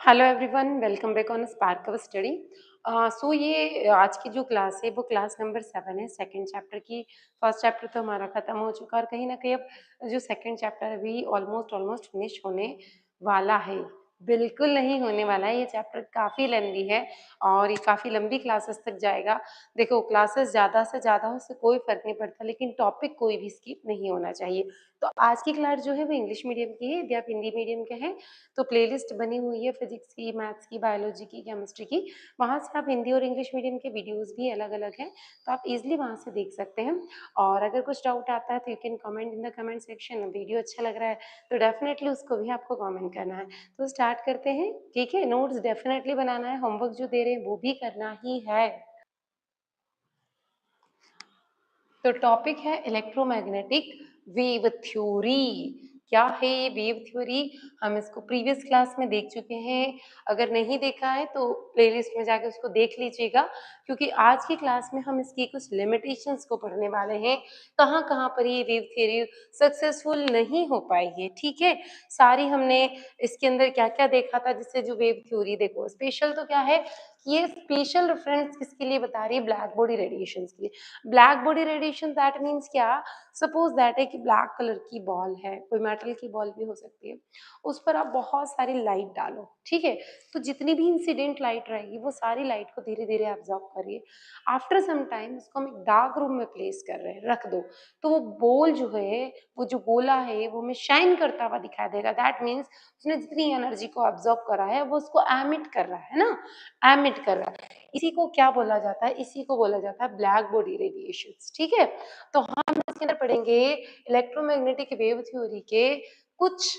Hello everyone, welcome back on Spark our study. So ये आज की जो क्लास है वो क्लास नंबर 7 है, सेकंड चैप्टर की। फर्स्ट चैप्टर तो हमारा खत्म हो चुका और कहीं ना कहीं अब जो सेकंड चैप्टर अभी ऑलमोस्ट ऑलमोस्ट फिनिश होने वाला है। बिल्कुल नहीं होने वाला है, ये चैप्टर काफ़ी लंबी है और ये काफ़ी लंबी क्लासेस तक जाएगा। देखो, क्लासेस ज़्यादा से ज़्यादा उससे कोई फ़र्क नहीं पड़ता, लेकिन टॉपिक कोई भी स्किप नहीं होना चाहिए। तो आज की क्लास जो है वो इंग्लिश मीडियम की है। यदि आप हिंदी मीडियम के हैं तो प्लेलिस्ट बनी हुई है फिजिक्स की, मैथ्स की, बायोलॉजी की, केमिस्ट्री की। वहाँ से आप हिंदी और इंग्लिश मीडियम के वीडियोस भी अलग अलग हैं, तो आप इजीली वहाँ से देख सकते हैं। और अगर कुछ डाउट आता है तो you can comment in the comment section. Video अच्छा लग रहा है तो डेफिनेटली उसको भी आपको कमेंट करना है। तो स्टार्ट करते हैं, ठीक है। नोट्स डेफिनेटली बनाना है, होमवर्क जो दे रहे हैं वो भी करना ही है। तो टॉपिक है इलेक्ट्रोमैग्नेटिक वेव थ्योरी। क्या है ये वेव थ्योरी? हम इसको प्रीवियस क्लास में देख चुके हैं। अगर नहीं देखा है तो प्लेलिस्ट में जाके उसको देख लीजिएगा, क्योंकि आज की क्लास में हम इसकी कुछ लिमिटेशंस को पढ़ने वाले हैं। कहाँ कहाँ पर ये वेव थ्योरी सक्सेसफुल नहीं हो पाई है, ठीक है। सारी हमने इसके अंदर क्या क्या देखा था, जिससे जो वेव थ्योरी, देखो स्पेशल तो क्या है कि ये स्पेशल रेफरेंस किसके लिए बता रही है? ब्लैक बॉडी रेडिएशन के लिए। Black body radiation that means क्या? सपोज दैट है कि ब्लैक कलर की बॉल है, कोई मेटल की बॉल भी हो सकती है, उस पर आप बहुत सारी लाइट डालो, ठीक है। तो जितनी भी इंसिडेंट लाइट रहेगी वो सारी लाइट को धीरे धीरे ऑब्जॉर्व करिए। आफ्टर सम टाइम उसको हम एक डार्क रूम में प्लेस कर रहे हैं, रख दो, तो वो बॉल जो है, वो जो गोला है वो हमें शाइन करता हुआ दिखाई देगा। दैट मीन्स उसने जितनी एनर्जी को ऑब्जॉर्व करा है वो उसको एमिट कर रहा है ना, एमिट कर रहा है। इसी को क्या बोला जाता है? इसी को बोला जाता है ब्लैक बॉडी रेडिएशंस, ठीक है। तो हम इसके अंदर पढ़ेंगे इलेक्ट्रोमैग्नेटिक वेव थ्योरी के कुछ,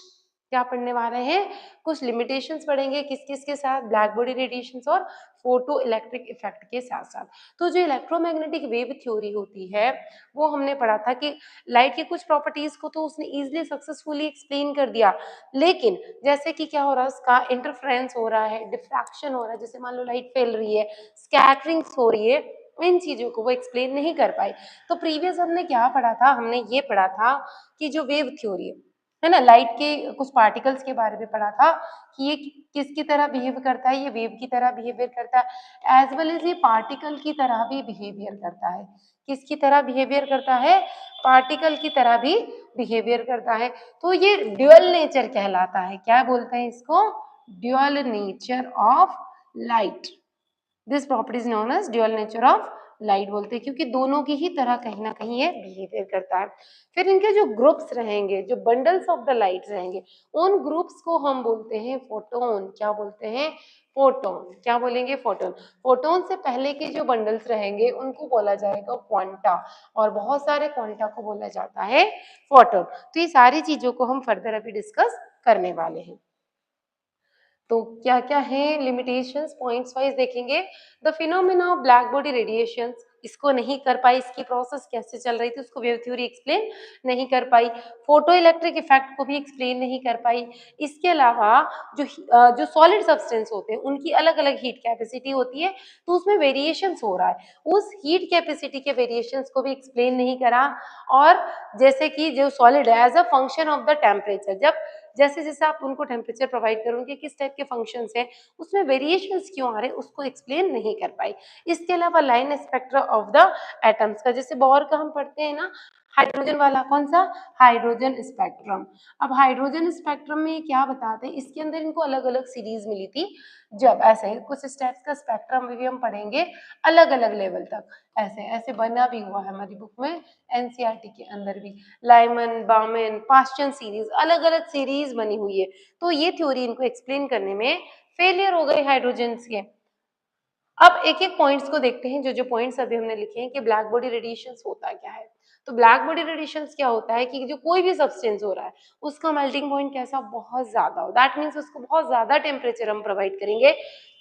क्या पढ़ने वाले हैं, कुछ लिमिटेशंस पढ़ेंगे। किस किस के साथ? ब्लैक बॉडी रेडिएशंस और फोटो इलेक्ट्रिक इफेक्ट के साथ साथ। तो जो इलेक्ट्रोमैग्नेटिक वेव थ्योरी होती है वो हमने पढ़ा था कि लाइट की कुछ प्रॉपर्टीज को तो उसने इजिली सक्सेसफुली एक्सप्लेन कर दिया, लेकिन जैसे कि क्या हो रहा है, उसका इंटरफ्रेंस हो रहा है, डिफ्रैक्शन हो रहा है, जैसे मान लो लाइट फैल रही है, स्कैटरिंग्स हो रही है, इन चीजों को वो एक्सप्लेन नहीं कर पाई। तो प्रीवियस हमने क्या पढ़ा था? हमने ये पढ़ा था कि जो वेव थ्योरी है ना, लाइट के कुछ पार्टिकल्स के बारे में पढ़ा था कि ये किसकी तरह बिहेव करता है, ये वेव की तरह बिहेवियर करता है, एज वेल एज ये पार्टिकल की तरह भी बिहेवियर करता है। किसकी तरह बिहेवियर करता है? पार्टिकल की तरह भी बिहेवियर करता है। तो ये ड्यूअल नेचर कहलाता है। क्या बोलते हैं इसको? Dual nature of light. This property is known as dual nature of light बोलते हैं, क्योंकि दोनों की ही तरह कहीं ना कहीं ये बिहेवियर करता है। फिर इनके जो ग्रुप्स रहेंगे, जो बंडल्स ऑफ द लाइट रहेंगे, उन ग्रुप्स को हम बोलते हैं फोटोन। क्या बोलते हैं? फोटोन। क्या बोलेंगे? फोटोन। फोटोन से पहले के जो बंडल्स रहेंगे उनको बोला जाएगा क्वांटा, और बहुत सारे क्वांटा को बोला जाता है फोटोन। तो ये सारी चीजों को हम फर्दर अभी डिस्कस करने वाले हैं। तो क्या क्या है लिमिटेशंस, पॉइंट्स वाइज देखेंगे। The phenomena of black body radiations, इसको नहीं कर पाई, इसकी प्रोसेस कैसे चल रही थी उसको वेव थ्योरी एक्सप्लेन नहीं कर पाई। फोटो इलेक्ट्रिक इफेक्ट को भी एक्सप्लेन नहीं कर पाई। इसके अलावा जो सॉलिड सब्सटेंस होते हैं उनकी अलग अलग हीट कैपेसिटी होती है, तो उसमें वेरिएशंस हो रहा है, उस हीट कैपेसिटी के वेरिएशंस को भी एक्सप्लेन नहीं करा। और जैसे कि जो सॉलिड है as a function of the temperature, जब जैसे जैसे आप उनको टेम्परेचर प्रोवाइड करोगे, किस टाइप के फंक्शंस हैं, उसमें वेरिएशंस क्यों आ रहे हैं, उसको एक्सप्लेन नहीं कर पाई। इसके अलावा line spectra of the atoms का, जैसे बोर का हम पढ़ते हैं ना, हाइड्रोजन वाला, कौन सा? Hydrogen spectrum. अब हाइड्रोजन स्पेक्ट्रम में क्या बताते हैं, इसके अंदर इनको अलग अलग सीरीज मिली थी। जब ऐसे कुछ स्टेप्स का स्पेक्ट्रम भी हम पढ़ेंगे अलग अलग लेवल तक, ऐसे ऐसे बना भी हुआ है हमारी बुक में, एनसीईआरटी के अंदर भी लाइमन, बाउमन, पास्चन सीरीज, अलग अलग सीरीज बनी हुई है। तो ये थ्योरी इनको एक्सप्लेन करने में फेलियर हो गए हाइड्रोजन के। अब एक एक पॉइंट्स को देखते हैं, जो जो पॉइंट्स अभी हमने लिखे हैं कि ब्लैक बॉडी रेडिएशंस होता क्या है। तो ब्लैक बॉडी रेडिएशंस क्या होता है कि जो कोई भी सब्सटेंस हो रहा है उसका मेल्टिंग पॉइंट कैसा? बहुत ज्यादा हो। दैट मीन्स उसको बहुत ज्यादा टेम्परेचर हम प्रोवाइड करेंगे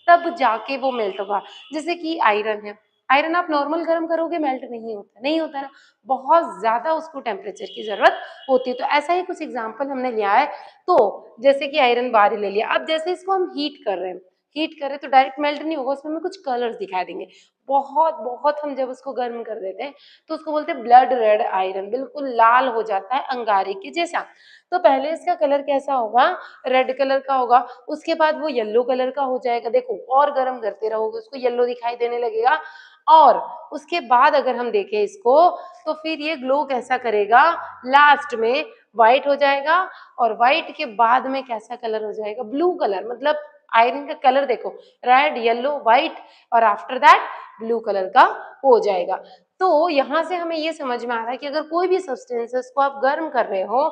तब जाके वो मेल्ट होगा। जैसे कि आयरन है, आयरन आप नॉर्मल गर्म करोगे मेल्ट नहीं होता, नहीं होता ना, बहुत ज्यादा उसको टेम्परेचर की जरूरत होती है। तो ऐसा ही कुछ एग्जाम्पल हमने लिया है। तो जैसे कि आयरन बार ले लिया, अब जैसे इसको हम हीट कर रहे हैं, हीट करें तो डायरेक्ट मेल्ट नहीं होगा, उसमें हमें कुछ कलर्स दिखाई देंगे, बहुत बहुत हम जब उसको गर्म कर देते हैं तो उसको बोलते हैं ब्लड रेड आयरन, बिल्कुल लाल हो जाता है अंगारे के जैसा। तो पहले इसका कलर कैसा होगा, रेड कलर का होगा, उसके बाद वो येलो कलर का हो जाएगा। देखो और गर्म करते रहोगे उसको येलो दिखाई देने लगेगा, और उसके बाद अगर हम देखें इसको तो फिर ये ग्लो कैसा करेगा, लास्ट में व्हाइट हो जाएगा, और व्हाइट के बाद में कैसा कलर हो जाएगा, ब्लू कलर। मतलब आयरन का कलर देखो, रेड येलो व्हाइट, और आफ्टर दैट ब्लू कलर का हो जाएगा। तो यहाँ से हमें ये समझ में आ रहा है कि अगर कोई भी सब्सटेंसेस को आप गर्म कर रहे हो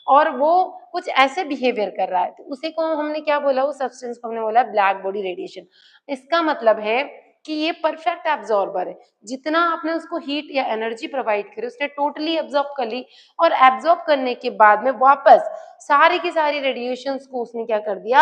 और वो कुछ ऐसे बिहेवियर कर रहा है तो उसे को हमने क्या बोला, उस सब्सटेंस को हमने बोला ब्लैक बॉडी रेडिएशन। इसका मतलब है कि ये परफेक्ट एब्जॉर्बर है, जितना आपने उसको हीट या एनर्जी प्रोवाइड करी उसने टोटली एब्जॉर्ब कर ली, और एब्जॉर्ब करने के बाद में वापस सारी की सारी रेडिएशंस को उसने क्या कर दिया,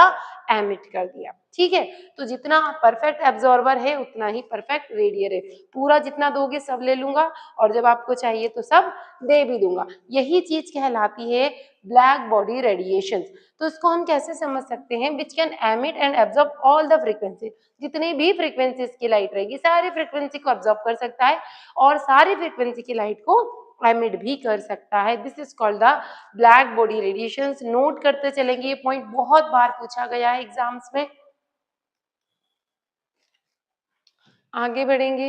एमिट कर दिया। ठीक है, तो जितना परफेक्ट एब्जॉर्बर है उतना ही परफेक्ट रेडियर है। पूरा जितना दोगे सब ले लूंगा, और जब आपको चाहिए तो सब दे भी दूंगा। यही चीज कहलाती है ब्लैक बॉडी रेडिएशन। तो इसको हम कैसे समझ सकते हैं, which can emit and absorb all the frequency, जितनी भी फ्रीक्वेंसीज की लाइट रहेगी सारी फ्रीक्वेंसी को एब्जॉर्ब कर सकता है, और सारी फ्रीक्वेंसी की लाइट को एमिट भी कर सकता है। This is called the black body radiations. Note करते चलेंगे, ये पॉइंट बहुत बार पूछा गया है एग्जाम्स में। आगे बढ़ेंगे,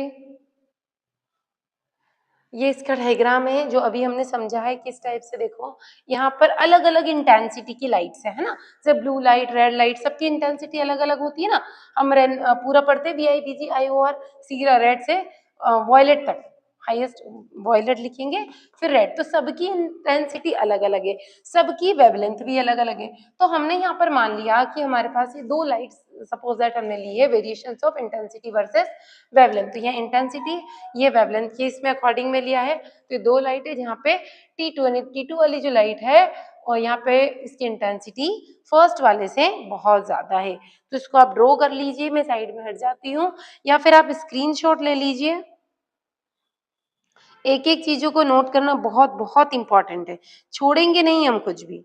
ये इसका डायग्राम है जो अभी हमने समझा है किस टाइप से। देखो यहाँ पर अलग अलग इंटेंसिटी की लाइट्स है ना, जैसे ब्लू लाइट रेड लाइट, सबकी इंटेंसिटी अलग अलग होती है ना। हम पूरा पढ़ते VIBG IOR सीरा रेड से वॉयलेट तक, हाईएस्ट वॉयलेट लिखेंगे फिर रेड, तो सबकी इंटेंसिटी अलग अलग है, सबकी वेवलेंथ भी अलग अलग है। तो हमने यहाँ पर मान लिया कि हमारे पास ये दो लाइट्स सपोज दैट हमने ली है, variations of intensity versus wavelength. तो यहाँ इंटेंसिटी ये वेवलेंथ की इसमें अकॉर्डिंग में लिया है। तो दो लाइट है जहाँ पे T2 वाली जो लाइट है और यहाँ पे इसकी इंटेंसिटी फर्स्ट वाले से बहुत ज्यादा है। तो इसको आप ड्रॉ कर लीजिए, मैं साइड में हट जाती हूँ, या फिर आप स्क्रीनशॉट ले लीजिए। एक एक चीजों को नोट करना बहुत बहुत इंपॉर्टेंट है, छोड़ेंगे नहीं हम कुछ भी।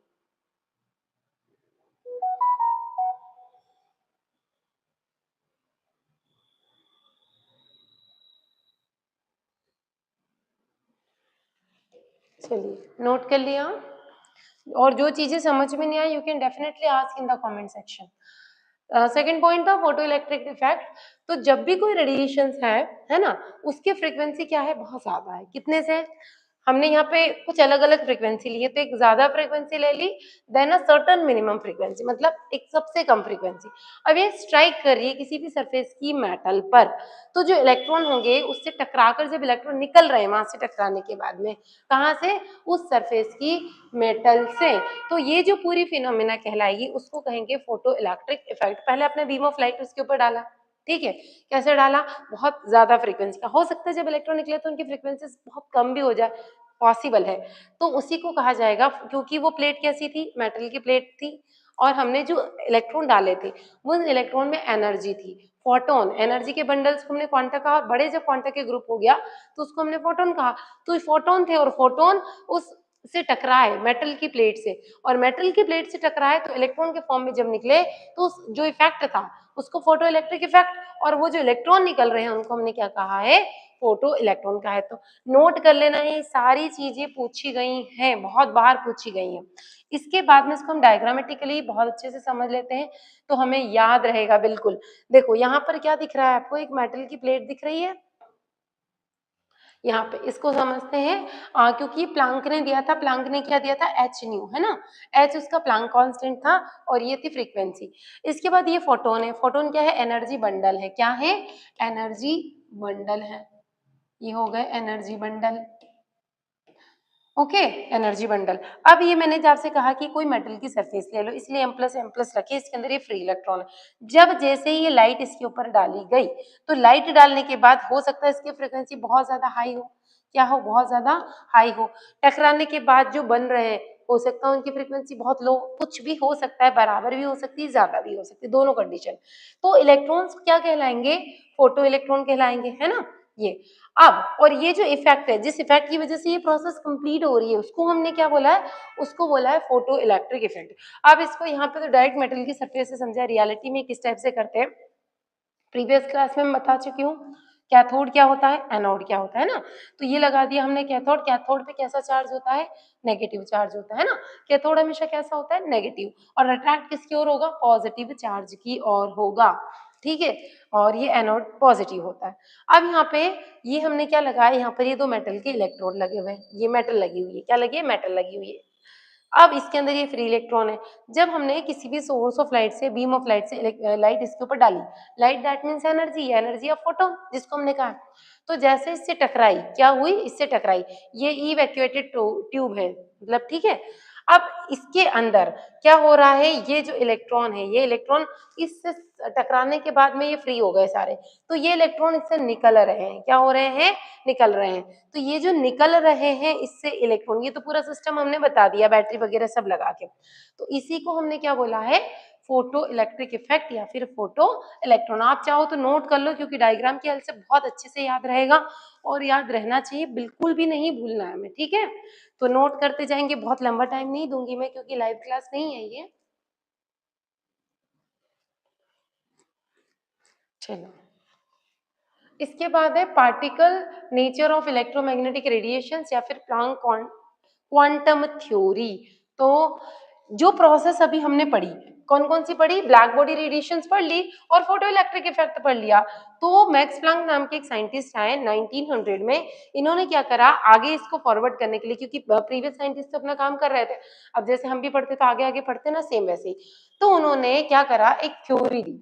चलिए नोट कर लिया, और जो चीजें समझ में नहीं आई you can definitely ask in the comment section. Second point था फोटो इलेक्ट्रिक इफेक्ट। तो जब भी कोई रेडिएशन है ना, उसकी फ्रीक्वेंसी क्या है, बहुत ज्यादा है। कितने से, हमने यहाँ पे कुछ अलग अलग फ्रीक्वेंसी ली है, तो एक ज्यादा फ्रीक्वेंसी ले ली, then a certain minimum frequency, मतलब एक सबसे कम फ्रीक्वेंसी। अब ये स्ट्राइक कर रही है किसी भी सरफेस की मेटल पर, तो जो इलेक्ट्रॉन होंगे उससे टकराकर जब इलेक्ट्रॉन निकल रहे हैं वहां से टकराने के बाद में, कहाँ से, उस सरफेस की मेटल से, तो ये जो पूरी फिनोमिना कहलाएगी उसको कहेंगे फोटो इलेक्ट्रिक इफेक्ट। पहले आपने बीम ऑफ लाइट उसके ऊपर डाला, ठीक है, कैसे डाला, बहुत ज्यादा फ्रीक्वेंसी का। हो सकता है जब इलेक्ट्रॉन निकले तो उनकी फ्रीक्वेंसी बहुत कम भी हो जाए, पॉसिबल है, तो उसी को कहा जाएगा। क्योंकि वो प्लेट कैसी थी, मेटल की प्लेट थी, और हमने जो इलेक्ट्रॉन डाले थे वो इलेक्ट्रॉन में एनर्जी थी, फोटोन, एनर्जी के बंडल्स को हमने क्वांटा कहा, बड़े जब क्वांटा के ग्रुप हो गया तो उसको हमने फोटोन कहा। तो फोटोन थे, और फोटोन उस से टकराए मेटल की प्लेट से, और मेटल की प्लेट से टकराए तो इलेक्ट्रॉन के फॉर्म में जब निकले तो जो इफेक्ट था उसको फोटो इलेक्ट्रिक इफेक्ट, और वो जो इलेक्ट्रॉन निकल रहे हैं उनको हमने क्या कहा है, फोटो इलेक्ट्रॉन का है। तो नोट कर लेना, ये सारी चीजें पूछी गई हैं, बहुत बार पूछी गई हैं। इसके बाद में इसको हम डायग्रामेटिकली बहुत अच्छे से समझ लेते हैं तो हमें याद रहेगा बिल्कुल। देखो यहाँ पर क्या दिख रहा है आपको, एक मेटल की प्लेट दिख रही है, यहाँ पे इसको समझते हैं। क्योंकि प्लांक ने दिया था, प्लांक ने क्या दिया था, एच न्यू, है ना, एच उसका प्लांक कांस्टेंट था, और ये थी फ्रीक्वेंसी। इसके बाद ये फोटोन है, फोटोन क्या है, एनर्जी बंडल है, क्या है, एनर्जी बंडल है, ये हो गए energy bundle. Okay, energy bundle. अब ये मैंने जब आपसे कहा कि कोई मेटल की सरफेस ले लो, इसलिए M प्लस रखे, इसके अंदर ये फ्री इलेक्ट्रॉन है। जब जैसे ही ये लाइट इसके ऊपर डाली गई तो लाइट डालने के बाद हो सकता है इसकी फ्रीक्वेंसी बहुत ज्यादा हाई हो, क्या हो, बहुत ज्यादा हाई हो। टकराने के बाद जो बन रहे हैं हो सकता है उनकी फ्रीक्वेंसी बहुत लो, कुछ भी हो सकता है, बराबर भी हो सकती है, ज्यादा भी हो सकती है, दोनों कंडीशन। तो इलेक्ट्रॉन्स क्या कहलाएंगे, फोटो इलेक्ट्रॉन कहलाएंगे, है ना ये। अब और ये जो इफेक्ट है, जिस इफेक्ट की वजह से ये प्रोसेस कंप्लीट हो रही है उसको हमने क्या बोला है, उसको बोला है फोटो इलेक्ट्रिक इफेक्ट। अब इसको यहाँ पे तो डायरेक्ट मेटल की सरफेस से समझा, रियलिटी में किस टाइप से करते हैं प्रीवियस क्लास में मैं बता चुकी हूँ। कैथोड क्या होता है, एनोड क्या होता है ना। तो ये लगा दिया हमने कैथोड, कैथोड पे कैसा चार्ज होता है, नेगेटिव चार्ज होता है ना। कैथोड हमेशा कैसा होता है, नेगेटिव, और अट्रैक्ट किसकी ओर होगा, पॉजिटिव चार्ज की ओर होगा, ठीक है। और ये एनोड पॉजिटिव होता है। अब यहाँ पे ये हमने क्या लगाया, यहाँ पर ये दो मेटल के इलेक्ट्रोड लगे हुए हैं, ये मेटल लगी हुई है, क्या लगी है, मेटल लगी हुई है। अब इसके अंदर ये फ्री इलेक्ट्रॉन है। जब हमने किसी भी सोर्स ऑफ लाइट से, बीम ऑफ लाइट से लाइट इसके ऊपर डाली, light that means energy, energy of photon जिसको हमने कहा, तो जैसे इससे टकराई, क्या हुई, इससे टकराई, ये इवैक्यूएटेड ट्यूब है, मतलब ठीक है। अब इसके अंदर क्या हो रहा है, ये जो इलेक्ट्रॉन है, ये इलेक्ट्रॉन इससे टकराने के बाद में ये फ्री हो गए सारे, तो ये इलेक्ट्रॉन इससे निकल रहे हैं, क्या हो रहे हैं, निकल रहे हैं। तो ये जो निकल रहे हैं इससे इलेक्ट्रॉन, ये तो पूरा सिस्टम हमने बता दिया, बैटरी वगैरह सब लगा के, तो इसी को हमने क्या बोला है, फोटो इलेक्ट्रिक इफेक्ट या फिर फोटो इलेक्ट्रॉन। आप चाहो तो नोट कर लो, क्योंकि डायग्राम की हेल्प से बहुत अच्छे से याद रहेगा, और याद रहना चाहिए, बिल्कुल भी नहीं भूलना है हमें, ठीक है। तो नोट करते जाएंगे, बहुत लंबा टाइम नहीं दूंगी मैं, क्योंकि लाइव क्लास नहीं है ये। चलो, इसके बाद है particle nature of electromagnetic radiations या फिर प्लांक क्वांटम थ्योरी। तो जो प्रोसेस अभी हमने पढ़ी, कौन कौन सी पढ़ी, ब्लैक बॉडी रेडिएशंस पढ़ ली और फोटो इलेक्ट्रिक इफेक्ट पढ़ लिया। तो मैक्स प्लांक नाम के एक साइंटिस्ट आए 1900 में, इन्होंने क्या करा, आगे इसको फॉरवर्ड करने के लिए, क्योंकि प्रीवियस साइंटिस्ट तो अपना काम कर रहे थे, अब जैसे हम भी पढ़ते तो आगे आगे पढ़ते ना, सेम वैसे ही, तो उन्होंने क्या करा, एक थ्योरी दी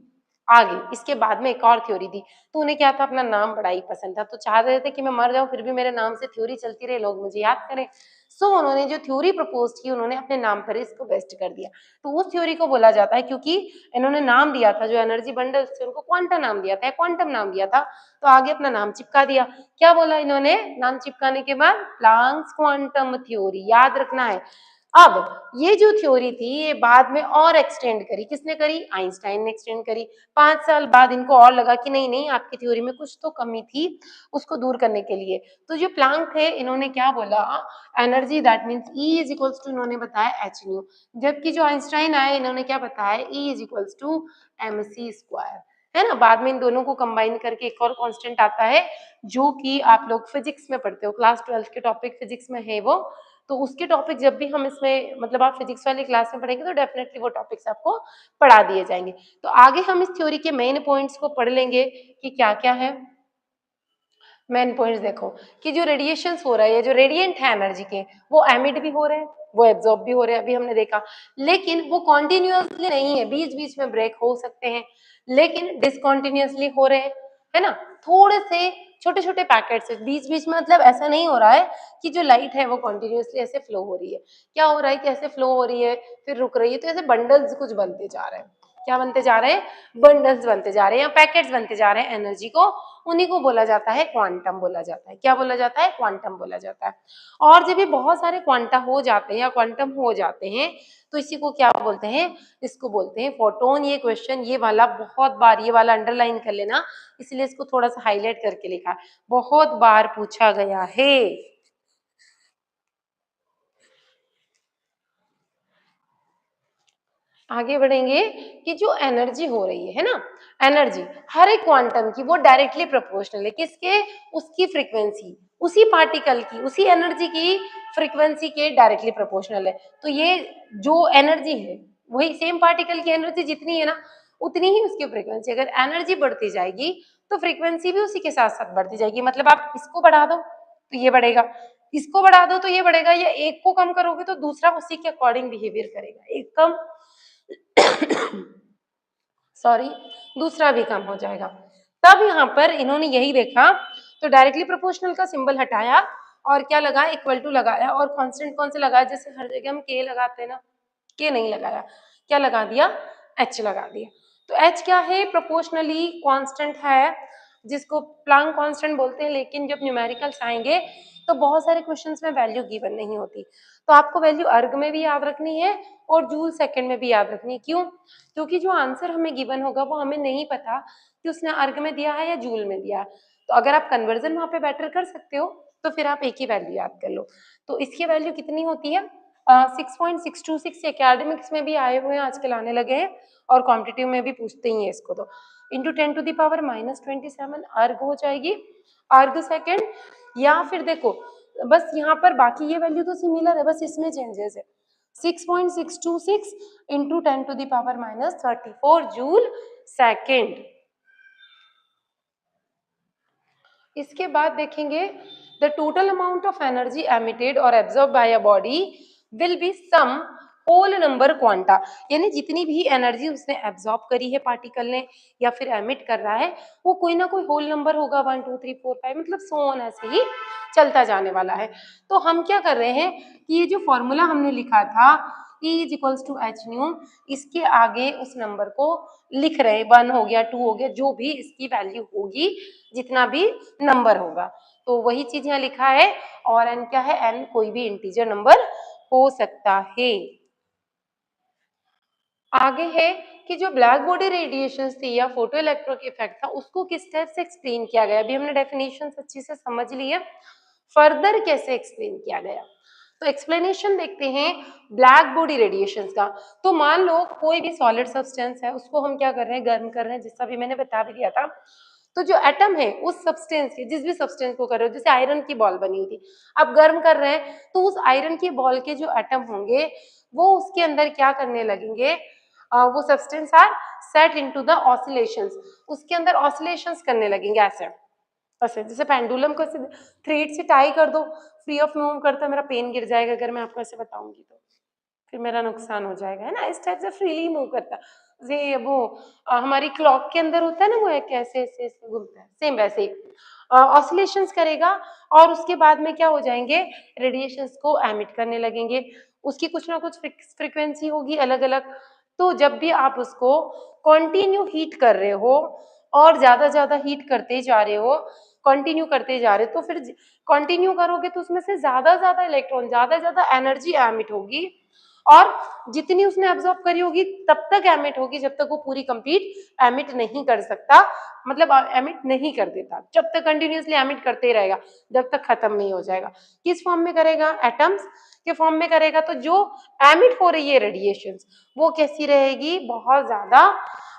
आगे, इसके बाद में एक और थ्योरी दी। तो उन्हें क्या था, अपना नाम बड़ा ही पसंद था, तो चाह रहे थे कि मैं मर जाऊं फिर भी मेरे नाम से थ्योरी चलती रहे, लोग मुझे याद करें। सो उन्होंने जो थ्योरी प्रपोज की, उन्होंने अपने नाम पर इसको बेस्ट कर दिया। तो उस थ्योरी को बोला जाता है, क्योंकि इन्होंने नाम दिया था जो एनर्जी बंडल से, उनको क्वांटा नाम दिया था, क्वांटम नाम दिया था, तो आगे अपना नाम चिपका दिया। क्या बोला इन्होंने, नाम चिपकाने के बाद प्लांक्स क्वांटम थ्योरी, याद रखना है। अब ये जो थ्योरी थी, ये बाद में और एक्सटेंड करी, किसने करी, आइंस्टाइन ने एक्सटेंड करी। 5 साल बाद इनको और लगा कि नहीं नहीं, आपकी थ्योरी में कुछ तो कमी थी, उसको दूर करने के लिए, तो जो प्लांक थे, इन्होंने क्या बोला, energy that means E is equals to, इन्होंने बताया एच न्यू। जबकि जो आइंस्टाइन आए, इन्होंने क्या बताया, E is equals to M C square, है ना। बाद में इन दोनों को कंबाइन करके एक और कांस्टेंट आता है, जो कि आप लोग फिजिक्स में पढ़ते हो, क्लास 12 के टॉपिक फिजिक्स में है वो। तो उसके टॉपिक जब भी हम इसमें, मतलब आप फिजिक्स वाली क्लास में पढ़ेंगे, तो डेफिनेटली वो टॉपिक्स आपको पढ़ा दिए जाएंगे। तो आगे हम इस थ्योरी के मेन पॉइंट्स को पढ़ लेंगे कि क्या क्या है। मेन पॉइंट्स देखो, कि जो रेडिएशंस हो रहा है, जो रेडिएंट है एनर्जी के, वो एमिट भी हो रहे हैं, वो एब्जॉर्ब भी हो रहे हैं, अभी हमने देखा, लेकिन वो कॉन्टिन्यूसली नहीं है, बीच बीच में ब्रेक हो सकते हैं, लेकिन डिसकॉन्टिन्यूसली हो रहे हैं, है ना। थोड़े से छोटे छोटे पैकेट से बीच बीच में, मतलब ऐसा नहीं हो रहा है कि जो लाइट है वो कॉन्टिन्यूसली ऐसे फ्लो हो रही है। क्या हो रहा है कि ऐसे फ्लो हो रही है फिर रुक रही है, तो ऐसे बंडल्स कुछ बनते जा रहे हैं। क्या बनते जा रहे हैं, बंडल्स बनते जा रहे हैं, या पैकेट्स बनते जा रहे हैं एनर्जी को, उन्हीं को बोला जाता है क्वांटम बोला जाता है। क्या बोला जाता है, क्वांटम बोला जाता है। और जब ये बहुत सारे क्वांटा हो जाते हैं या क्वांटम हो जाते हैं, तो इसी को क्या बोलते हैं, इसको बोलते हैं फोटोन। ये क्वेश्चन, ये वाला बहुत बार, ये वाला अंडरलाइन कर लेना, इसलिए इसको थोड़ा सा हाईलाइट करके लिखा है, बहुत बार पूछा गया है। आगे बढ़ेंगे कि जो एनर्जी हो रही है ना, एनर्जी हर एक क्वांटम की वो डायरेक्टली प्रोपोर्शनल है, किसके, उसकी फ्रीक्वेंसी, उसी पार्टिकल की, उसी एनर्जी की फ्रीक्वेंसी के डायरेक्टली प्रोपोर्शनल है। तो ये जो एनर्जी है, वही सेम पार्टिकल की एनर्जी जितनी है ना, उतनी ही उसकी फ्रीक्वेंसी। अगर एनर्जी बढ़ती जाएगी तो फ्रीक्वेंसी भी उसी के साथ साथ बढ़ती जाएगी। मतलब आप इसको बढ़ा दो तो ये बढ़ेगा, इसको बढ़ा दो तो ये बढ़ेगा, या एक को कम करोगे तो दूसरा उसी के अकॉर्डिंग बिहेवियर करेगा, एक कम सॉरी, दूसरा भी कम हो जाएगा। तब यहाँ पर इन्होंने यही देखा, तो डायरेक्टली प्रोपोर्शनल का सिंबल हटाया और क्या लगाया, इक्वल टू लगाया, और कांस्टेंट कौन से लगाया, जैसे हर जगह हम के लगाते हैं ना, के नहीं लगाया, क्या लगा दिया, एच लगा दिया। तो एच क्या है, प्रोपोर्शनली कांस्टेंट है, जिसको प्लांक कांस्टेंट बोलते हैं। लेकिन जब न्यूमेरिकल्स आएंगे तो बहुत सारे क्वेश्चंस में वैल्यू गिवन नहीं होती, तो आपको वैल्यू अर्ग में भी याद रखनी है और जूल सेकंड में भी याद रखनी है। क्यों, क्योंकि जो आंसर हमें गिवन होगा वो हमें नहीं पता कि उसने अर्ग में दिया है या जूल में दिया है। तो अगर आप कन्वर्जन वहां पे बेटर कर सकते हो तो फिर आप एक ही वैल्यू याद कर लो। तो इसकी वैल्यू कितनी होती है, 6.626 एकेडमिक्स में भी आए हुए हैं, आजकल आने लगे हैं, और कॉम्पिटिटिव में भी पूछते ही है इसको, तो इंटू 10⁻⁻27 अर्ग हो जाएगी, अर्ग सेकेंड। या फिर देखो बस यहाँ पर बाकी ये वैल्यू तो सिमिलर है, बस इसमें चेंजेस है। 6.626 इंटू 10⁻⁻34 जूल सेकेंड। इसके बाद देखेंगे the total amount of energy emitted और absorb by a body will be some whole number quanta, यानी जितनी भी एनर्जी उसने एब्जॉर्ब करी है पार्टिकल ने या फिर एमिट कर रहा है वो कोई ना कोई होल नंबर होगा, 1 2 3 4 5 मतलब सो ऑन ऐसे ही चलता जाने वाला है। तो हम क्या कर रहे हैं कि ये जो फॉर्मूला हमने लिखा था E is equals to H nu, इसके आगे उस नंबर को लिख रहे हैं, 1 हो गया 2 हो गया, जो भी इसकी वैल्यू होगी जितना भी नंबर होगा, तो वही चीज यहाँ लिखा है। और n क्या है, n कोई भी इंटीजर नंबर हो सकता है। आगे है कि जो ब्लैक बॉडी रेडिएशन थी या फोटो इलेक्ट्रिक इफेक्ट था उसको किस टाइप से एक्सप्लेन किया गया, अभी हमने डेफिनेशन अच्छी से समझ ली है, फर्दर कैसे एक्सप्लेन किया गया। तो एक्सप्लेनेशन देखते हैं ब्लैक बॉडी रेडिएशंस का। तो मान लो कोई भी सॉलिड सब्सटेंस है उसको हम क्या कर रहे हैं, गर्म कर रहे हैं, जिसका भी मैंने बता भी दिया था। तो जो एटम है उस सब्सटेंस के, जिस भी सब्सटेंस को कर रहे हो, जैसे आयरन की बॉल बनी हुई थी, अब गर्म कर रहे हैं तो उस आयरन की बॉल के जो एटम होंगे वो उसके अंदर क्या करने लगेंगे, वो substance are set into the oscillations, उसके अंदर ऑसिलेशंस करने लगेंगे ऐसे ऐसे, जैसे पेंडुलम को थ्रेड से टाई कर दो, फ्री ऑफ मूव करता मेरा पेन गिर जाएगा अगर मैं आपको ऐसे बताऊंगी तो फिर मेरा नुकसान हो जाएगा, है ना। इस टाइप से फ्रीली मूव करता ये वो हमारी क्लॉक के अंदर होता है ना, वो एक ऐसे ऐसे ऐसे घूमता है, सेम वैसे ही ऑसिलेशंस करेगा और उसके बाद में क्या हो जाएंगे, रेडिएशंस को एमिट करने लगेंगे, उसकी कुछ ना कुछ फ्रीक्वेंसी होगी अलग अलग। तो जब भी आप उसको कंटिन्यू हीट कर रहे हो और ज्यादा हीट करते जा रहे हो, कंटिन्यू करते जा रहे हो, तो फिर कंटिन्यू करोगे तो उसमें से ज्यादा इलेक्ट्रॉन ज्यादा एनर्जी एमिट होगी और जितनी उसने एब्जॉर्ब करी होगी तब तक एमिट होगी जब तक वो पूरी कंप्लीट एमिट नहीं कर सकता, मतलब एमिट नहीं कर देता, जब तक कंटिन्यूअसली एमिट करते ही रहेगा जब तक खत्म नहीं हो जाएगा। किस फॉर्म में करेगा, एटम्स के फॉर्म में करेगा। तो जो एमिट हो रही है रेडिएशंस वो कैसी रहेगी, बहुत ज्यादा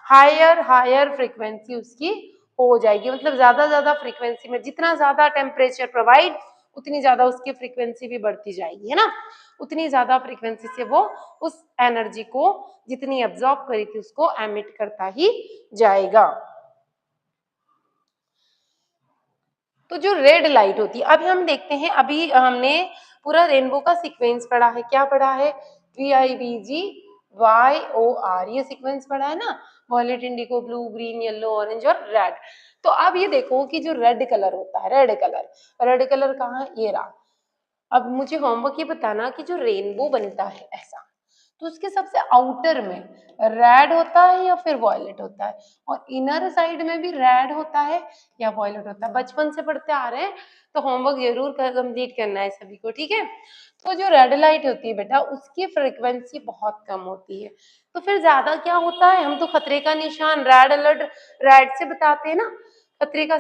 हायर फ्रीक्वेंसी उसकी हो जाएगी, मतलब ज्यादा फ्रीक्वेंसी में, जितना ज्यादा टेम्परेचर प्रोवाइड उतनी ज्यादा उसकी फ्रीक्वेंसी भी बढ़ती जाएगी, है ना, उतनी ज्यादा फ्रीक्वेंसी से वो उस एनर्जी को जितनी एब्जॉर्ब करी थी उसको एमिट करता ही जाएगा। तो जो रेड लाइट होती है, अभी हम देखते हैं, अभी हमने पूरा रेनबो का सीक्वेंस पढ़ा है, क्या पढ़ा है, VIBG YOR, ये सीक्वेंस पढ़ा है ना, violet, indigo, blue, green, yellow, orange और रेड। तो अब ये देखो कि जो रेड कलर होता है, रेड कलर कहाँ है, ये रहा। अब मुझे होमवर्क ये बताना कि जो रेनबो बनता है ऐसा, तो उसके सबसे आउटर में रेड होता है या फिर वॉयलेट होता है, और इनर साइड में भी रेड होता है या वॉयलेट होता है। बचपन से पढ़ते आ रहे हैं तो होमवर्क जरूर कंप्लीट करना है सभी को, ठीक है। तो जो रेड लाइट होती है बेटा उसकी फ्रीक्वेंसी बहुत कम होती है, तो फिर ज्यादा क्या होता है, हम तो खतरे का निशान रेड अलर्ट रेड से बताते हैं ना, खतरे का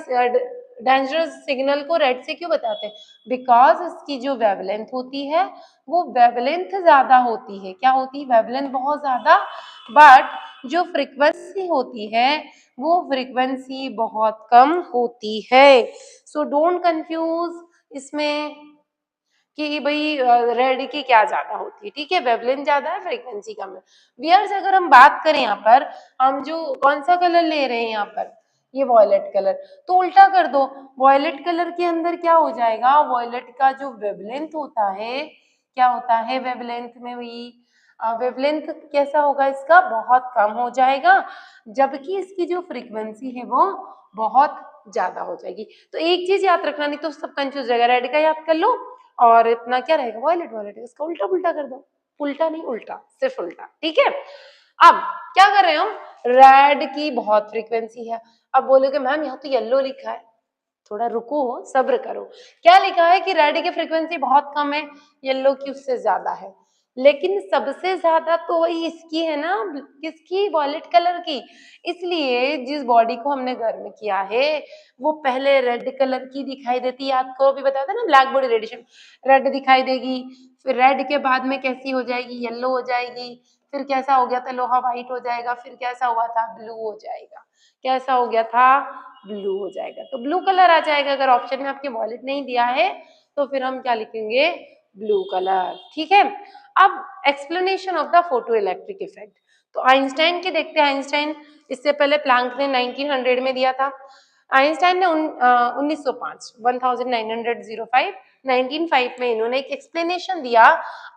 डेंजरस सिग्नल को रेड से क्यों बताते हैं, बिकॉज इसकी जो वेवलेंथ होती है वो वेवलेंथ ज्यादा होती है, क्या होती है, वेवलेंथ बहुत ज्यादा, बट जो फ्रीक्वेंसी होती है वो फ्रीक्वेंसी बहुत कम होती है। सो डोंट कंफ्यूज इसमें कि भाई रेड की क्या ज्यादा होती है, ठीक है, वेवलेंथ ज्यादा है फ्रीक्वेंसी कम है। वियर्स अगर हम बात करें यहाँ पर, हम जो कौन सा कलर ले रहे हैं यहाँ पर, ये वॉयलेट कलर, तो उल्टा कर दो, वॉयलेट कलर के अंदर क्या हो जाएगा, वॉयलेट का जो वेवलेंथ होता है, क्या होता है वेवलेंथ में, हुई वेवलेंथ कैसा होगा इसका, बहुत कम हो जाएगा, जबकि इसकी जो फ्रीक्वेंसी है वो बहुत ज्यादा हो जाएगी। तो एक चीज याद रखना, नहीं तो सब कंफ्यूज हो जाएगा, रेड का याद कर लो और इतना क्या रहेगा, वॉयलेट इसका उल्टा पुल्टा कर दो, उल्टा नहीं उल्टा, सिर्फ उल्टा, ठीक है। अब क्या कर रहे हैं हम, रेड की बहुत फ्रीक्वेंसी है, अब बोलोगे मैम यहाँ तो येलो लिखा है, थोड़ा रुको सब्र करो, क्या लिखा है कि रेड की फ्रीक्वेंसी बहुत कम है, येलो की उससे ज्यादा है, लेकिन सबसे ज्यादा तो वही इसकी है ना, किसकी, वॉयलेट कलर की। इसलिए जिस बॉडी को हमने गर्म किया है वो पहले रेड कलर की दिखाई देती, याद करो भी बताया था ना, ब्लैक बॉडी रेडिएशन रेड दिखाई देगी, फिर रेड के बाद में कैसी हो जाएगी, येलो हो जाएगी, फिर कैसा हो गया था, लोहा व्हाइट हो जाएगा, फिर कैसा हुआ था, ब्लू हो जाएगा, कैसा हो गया था, ब्लू हो जाएगा। तो ब्लू कलर आ जाएगा। अगर ऑप्शन में आपके वॉलेट नहीं दिया है तो फिर हम क्या लिखेंगे, ब्लू कलर। ठीक है, अब explanation of the photo electric effect. तो आइंस्टाइन के देखते हैं। आइंस्टाइन, इससे पहले प्लैंक ने 1900 में दिया था। आइंस्टाइन ने 1905 1905 में इन्होंने एक एक्सप्लेनेशन दिया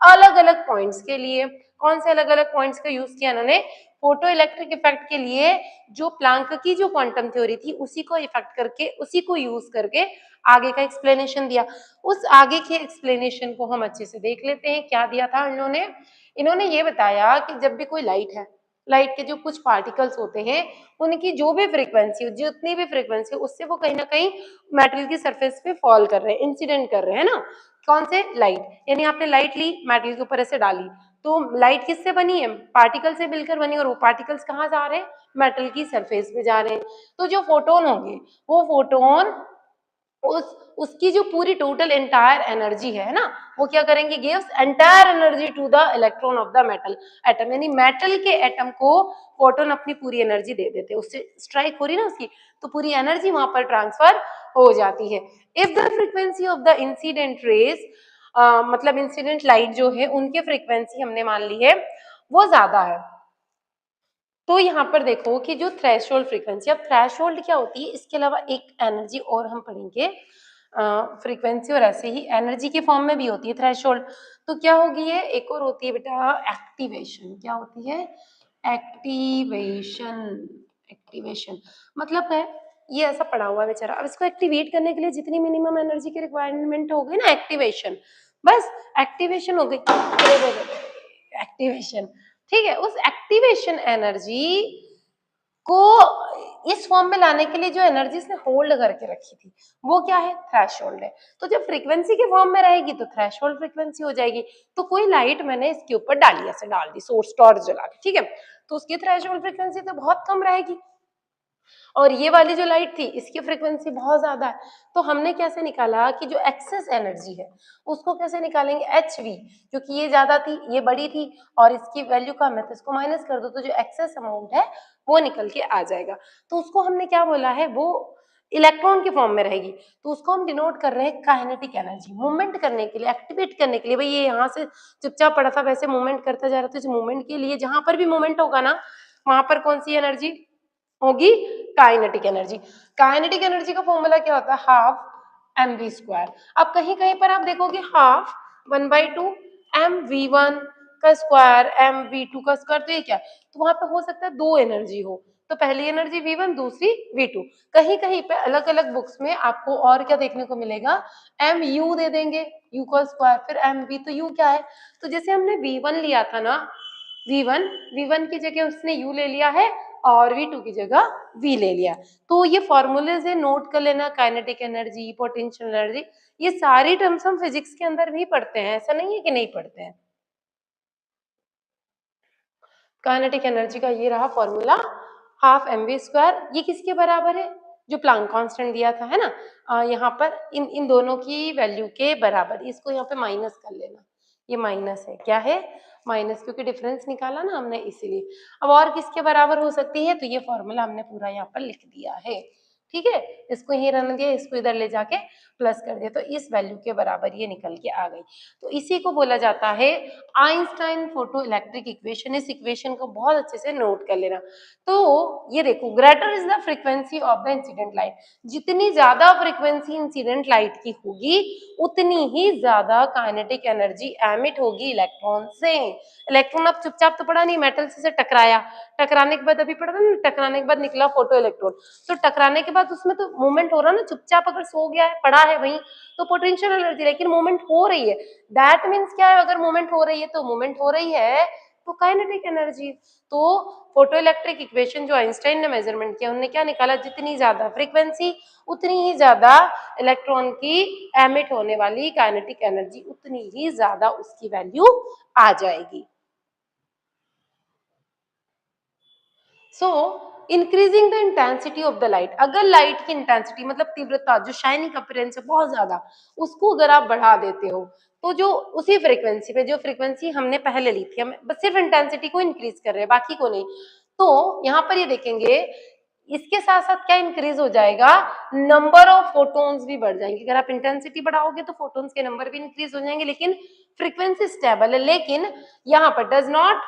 अलग अलग पॉइंट्स के लिए। कौन से अलग अलग पॉइंट्स का यूज किया इन्होंने, फोटो इलेक्ट्रिक इफेक्ट के लिए। जो प्लैंक की जो क्वांटम थ्योरी थी उसी को इफेक्ट करके, उसी को यूज करके आगे का एक्सप्लेनेशन दिया। उस आगे के एक्सप्लेनेशन को हम अच्छे से देख लेते हैं। क्या दिया था इन्होंने, इन्होंने ये बताया कि जब भी कोई लाइट है, लाइट के जो कुछ पार्टिकल्स होते हैं, उनकी जो भी फ्रीक्वेंसी, जितनी भी फ्रीक्वेंसी, उससे वो कहीं ना कहीं मेटल की सरफेस पे फॉल कर रहे हैं, इंसिडेंट कर रहे हैं ना। कौन से, लाइट। यानी आपने लाइट ली, मेटल के ऊपर ऐसे डाली, तो लाइट किससे बनी है, पार्टिकल से मिलकर बनी, और वो पार्टिकल्स कहाँ जा रहे हैं, मेटल की सरफेस पे जा रहे हैं। तो जो फोटोन होंगे, वो फोटोन उसकी जो पूरी टोटल एंटायर एनर्जी है ना, वो क्या करेंगे, gives entire energy to the electron of the metal atom. यानी मेटल के एटम को फोटोन अपनी पूरी एनर्जी दे देते हैं। उससे स्ट्राइक हो रही ना उसकी, तो पूरी एनर्जी वहां पर ट्रांसफर हो जाती है। If the frequency of the incident raise, मतलब इंसिडेंट लाइट जो है उनकी फ्रीक्वेंसी हमने मान ली है वो ज्यादा है, तो यहाँ पर देखो कि जो थ्रेशोल्ड फ्रीक्वेंसी, अब थ्रेशोल्ड क्या होती है, इसके अलावा एक एनर्जी और हम पढ़ेंगे, फ्रीक्वेंसी और ऐसे ही एनर्जी के फॉर्म में भी होती है थ्रेशोल्ड। तो क्या होगी ये, एक और होती है बेटा एक्टिवेशन। क्या होती है, एक्टिवेशन। एक्टिवेशन मतलब है, ये ऐसा पड़ा हुआ है बेचारा, अब इसको एक्टिवेट करने के लिए जितनी मिनिमम एनर्जी की रिक्वायरमेंट हो गई ना, एक्टिवेशन, बस एक्टिवेशन हो गई, एक्टिवेशन। ठीक है, उस एक्टिवेशन एनर्जी को इस फॉर्म में लाने के लिए जो एनर्जी इसने होल्ड करके रखी थी वो क्या है, थ्रेशोल्ड है। तो जब फ्रीक्वेंसी के फॉर्म में रहेगी तो थ्रेशोल्ड फ्रीक्वेंसी हो जाएगी। तो कोई लाइट मैंने इसके ऊपर डाली, ऐसे डाल दी, सोर्स टॉर्च जला के, ठीक है, तो उसकी थ्रेशोल्ड फ्रीक्वेंसी तो बहुत कम रहेगी, और ये वाली जो लाइट थी इसकी फ्रीक्वेंसी बहुत ज्यादा है। तो हमने कैसे निकाला कि जो एक्सेस एनर्जी है उसको कैसे निकालेंगे, एच वी, क्योंकि ये ज्यादा थी, ये बड़ी थी, और इसकी वैल्यू कम है, तो इसको माइनस कर दो, तो जो एक्सेस अमाउंट है वो निकल के आ जाएगा। तो उसको हमने क्या बोला है, वो इलेक्ट्रॉन के फॉर्म में रहेगी, तो उसको हम डिनोट कर रहे हैं काइनेटिक एनर्जी। मूवमेंट करने के लिए, एक्टिवेट करने के लिए, भाई ये यहाँ से चुपचाप पड़ा था, वैसे मूवमेंट करता जा रहा था, इस मूवमेंट के लिए जहां पर भी मूवमेंट होगा ना, वहां पर कौन सी एनर्जी होगी, काइनेटिक एनर्जी। काइनेटिक एनर्जी का फॉर्मूला क्या होता है, हाफ एम वी स्क्वायर। अब कहीं कहीं पर आप देखोगे हाफ 1/2 एम वी वन का स्क्वायर, एम वी टू का स्क्वायर, तो ये क्या है, तो वहां पे हो सकता है दो एनर्जी हो, तो पहली एनर्जी V1, दूसरी V2। कहीं कहीं पे अलग अलग बुक्स में आपको और क्या देखने को मिलेगा, एम यू दे देंगे, यू का स्क्वायर, फिर एम वी, तो यू क्या है, तो जैसे हमने V1 लिया था ना, V1, V1 की जगह उसने U ले लिया है, और V2 की जगह V ले लिया। तो ये फॉर्मूले से नोट कर लेना, काइनेटिक एनर्जी, पोटेंशियल एनर्जी, ये सारी टर्म्स हम फिजिक्स के अंदर भी पढ़ते हैं, ऐसा नहीं है कि नहीं पढ़ते हैं। काइनेटिक एनर्जी का ये रहा formula, half M V square. ये किसके बराबर है, जो प्लांक कांस्टेंट दिया था, है ना, यहाँ पर इन दोनों की वैल्यू के बराबर। इसको यहाँ पे माइनस कर लेना, ये माइनस है, क्या है, माइनस, क्योंकि डिफरेंस निकाला ना हमने इसीलिए। अब और किसके बराबर हो सकती है, तो ये फॉर्मूला हमने पूरा यहाँ पर लिख दिया है। ठीक है, इसको यही रहने दिया, इसको इधर ले जाके प्लस कर दिया, तो इस वैल्यू के बराबर ये निकल के आ गई। तो इसी को बोला जाता है आइंस्टाइन फोटो इलेक्ट्रिक इक्वेशन। इस इक्वेशन को बहुत अच्छे से नोट कर लेना। तो ये देखो, greater is the frequency of the incident light, जितनी ज्यादा फ्रीक्वेंसी इंसिडेंट लाइट की होगी उतनी ही ज्यादा काइनेटिक एनर्जी एमिट होगी इलेक्ट्रॉन से। इलेक्ट्रॉन अब चुपचाप तो पड़ा नहीं, मेटल से टकराया, टकराने के बाद अभी पढ़ा था ना, टकराने के बाद निकला फोटो इलेक्ट्रॉन, तो टकराने के बाद उसमें तो मूवमेंट हो रहा ना, चुपचाप अगर सो गया है, पड़ा है वहीं, तो पोटेंशियल एनर्जी, लेकिन मूवमेंट हो रही है, दैट मीन्स क्या है, अगर मूवमेंट हो रही है तो मूवमेंट हो रही है तो काइनेटिक एनर्जी। तो फोटो इलेक्ट्रिक इक्वेशन जो आइंस्टाइन ने मेजरमेंट किया, उन्होंने क्या निकाला, जितनी ज्यादा फ्रीक्वेंसी उतनी ही ज्यादा इलेक्ट्रॉन की एमिट होने वाली काइनेटिक एनर्जी, उतनी ही ज्यादा उसकी वैल्यू आ जाएगी। सो increasing the intensity of the light, अगर लाइट की इंटेंसिटी मतलब तीव्रता, जो शाइनिंग अपीयरेंस है बहुत ज्यादा, उसको अगर आप बढ़ा देते हो तो जो उसी फ्रीक्वेंसी पे, जो फ्रीक्वेंसी हमने पहले ली थी, हम बस सिर्फ इंटेंसिटी को इंक्रीज कर रहे हैं, बाकी को नहीं। तो यहाँ पर ये देखेंगे इसके साथ साथ क्या इंक्रीज हो जाएगा, नंबर ऑफ फोटॉन्स भी बढ़ जाएंगे। अगर आप इंटेंसिटी बढ़ाओगे तो फोटॉन्स के नंबर भी इंक्रीज हो जाएंगे, लेकिन फ्रीक्वेंसी स्टेबल है। लेकिन यहाँ पर does not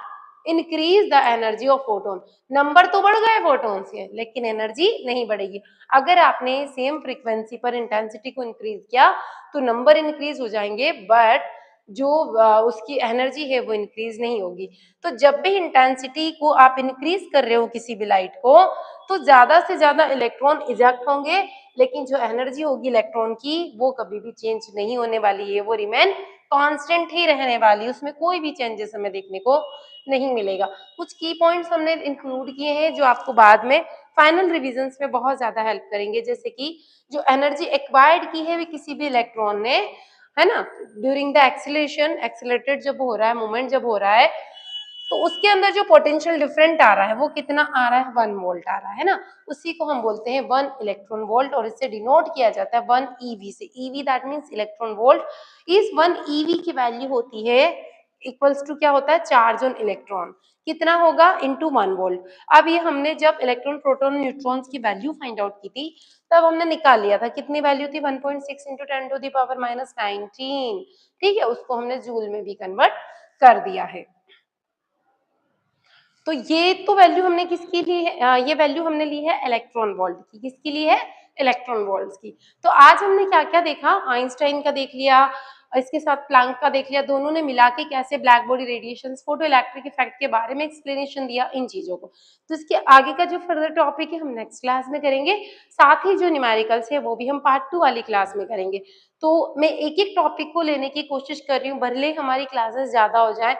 increase the energy of photon. Number तो बढ़ गए फोटॉन्स के, लेकिन एनर्जी नहीं बढ़ेगी। अगर आपने सेम फ्रीक्वेंसी पर इंटेंसिटी को इंक्रीज किया तो नंबर इंक्रीज हो जाएंगे, बट जो उसकी एनर्जी है वो इंक्रीज नहीं होगी। तो जब भी इंटेंसिटी को आप इंक्रीज कर रहे हो किसी भी लाइट को, तो ज्यादा से ज्यादा इलेक्ट्रॉन इजेक्ट होंगे, लेकिन जो एनर्जी होगी इलेक्ट्रॉन की वो कभी भी चेंज नहीं होने वाली है, वो रिमेन कांस्टेंट ही रहने वाली है, उसमें कोई भी चेंजेस हमें देखने को नहीं मिलेगा। कुछ की पॉइंट्स हमने इंक्लूड किए हैं जो आपको बाद में फाइनल रिविजन्स में बहुत ज्यादा हेल्प करेंगे, जैसे कि जो एनर्जी एक्वायर्ड की है किसी भी इलेक्ट्रॉन ने, है ना, ड्यूरिंग द एक्सीलरेशन, एक्सीलरेटेड जब हो रहा है, मूवमेंट जब हो रहा है, तो उसके अंदर जो पोटेंशियल डिफरेंट आ रहा है वो कितना आ रहा है, 1 वोल्ट आ रहा है ना, उसी को हम बोलते हैं 1 इलेक्ट्रॉन वोल्ट, और इससे डिनोट किया जाता है 1 ईवी से। EV that means electron volt. इस 1 ईवी की वैल्यू होती है इक्वल्स टू क्या होता है, चार्ज ऑन इलेक्ट्रॉन, कितना होगा, इनटू 1 वोल्ट। अब ये हमने जब इलेक्ट्रॉन, प्रोटॉन, न्यूट्रॉन्स की वैल्यू फाइंड आउट की थी, तब हमने निकाल लिया था, कितनी वैल्यू थी, 1.6 इंटू 10 टू द पावर -19। ठीक है, उसको हमने जूल में भी कन्वर्ट कर दिया है। तो ये तो वैल्यू हमने किसकी ली है, ये वैल्यू हमने ली है इलेक्ट्रॉन वोल्ट की। किसकी ली है, इलेक्ट्रॉन वोल्ट्स की। तो आज हमने क्या क्या देखा, आइंस्टाइन का देख लिया, इसके साथ प्लैंक का देख लिया, दोनों ने मिला के कैसे black body radiation, photo electric effect के बारे में एक्सप्लेनेशन दिया इन चीजों को। तो इसके आगे का जो फर्दर टॉपिक है हम नेक्स्ट क्लास में करेंगे, साथ ही जो न्यूमेरिकल्स है वो भी हम पार्ट 2 वाली क्लास में करेंगे। तो मैं एक एक टॉपिक को लेने की कोशिश कर रही हूँ, भले हमारी क्लासेस ज्यादा हो जाए।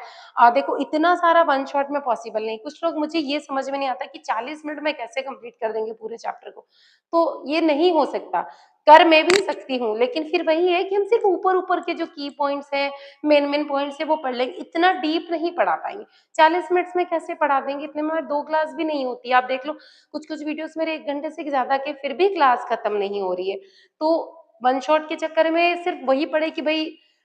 देखो इतना सारा वन शॉट में पॉसिबल नहीं। कुछ लोग, मुझे ये समझ में नहीं आता कि 40 मिनट में कैसे कंप्लीट कर देंगे पूरे चैप्टर को, तो ये नहीं हो सकता। कर मैं भी सकती हूँ, लेकिन फिर वही है कि हम सिर्फ ऊपर ऊपर के जो की पॉइंट्स हैं, मेन मेन पॉइंट्स है वो पढ़ लेंगे, इतना डीप नहीं पढ़ा पाएंगे। 40 मिनट्स में कैसे पढ़ा देंगे, इतने में 2 क्लास भी नहीं होती। आप देख लो कुछ कुछ वीडियोस मेरे 1 घंटे से ज्यादा के, फिर भी क्लास खत्म नहीं हो रही है। तो वन शॉट के चक्कर में सिर्फ वही पढ़े कि भाई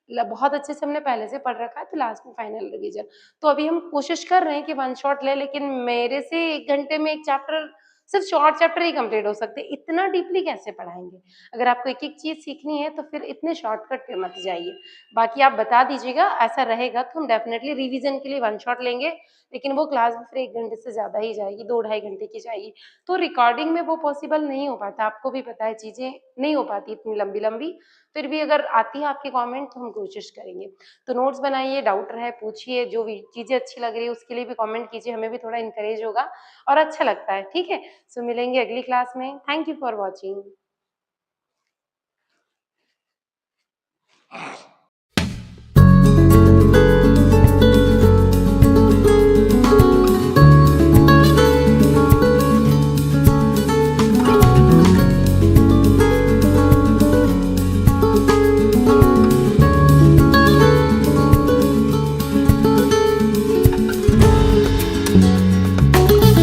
बहुत अच्छे से हमने पहले से पढ़ रखा है तो लास्ट में फाइनल रिवीजन। तो अभी हम कोशिश कर रहे हैं कि वन शॉट ले, लेकिन मेरे से 1 घंटे में एक चैप्टर, सिर्फ शॉर्ट चैप्टर ही कंप्लीट हो सकते हैं, इतना डीपली कैसे पढ़ाएंगे। अगर आपको एक एक चीज सीखनी है तो फिर इतने शॉर्टकट पे मत जाइए। बाकी आप बता दीजिएगा, ऐसा रहेगा तो हम डेफिनेटली रिवीजन के लिए वन शॉट लेंगे, लेकिन वो क्लास भी फिर 1 घंटे से ज्यादा ही जाएगी, 2 ढाई घंटे की जाएगी। तो रिकॉर्डिंग में वो पॉसिबल नहीं हो पाता, आपको भी पता है चीजें नहीं हो पाती इतनी लंबी लंबी। फिर भी अगर आती है आपके कमेंट तो हम कोशिश करेंगे। तो नोट्स बनाइए, डाउट रहे पूछिए, जो भी चीजें अच्छी लग रही है उसके लिए भी कमेंट कीजिए, हमें भी थोड़ा इंकरेज होगा और अच्छा लगता है। ठीक है, सो मिलेंगे अगली क्लास में। Thank you for watching.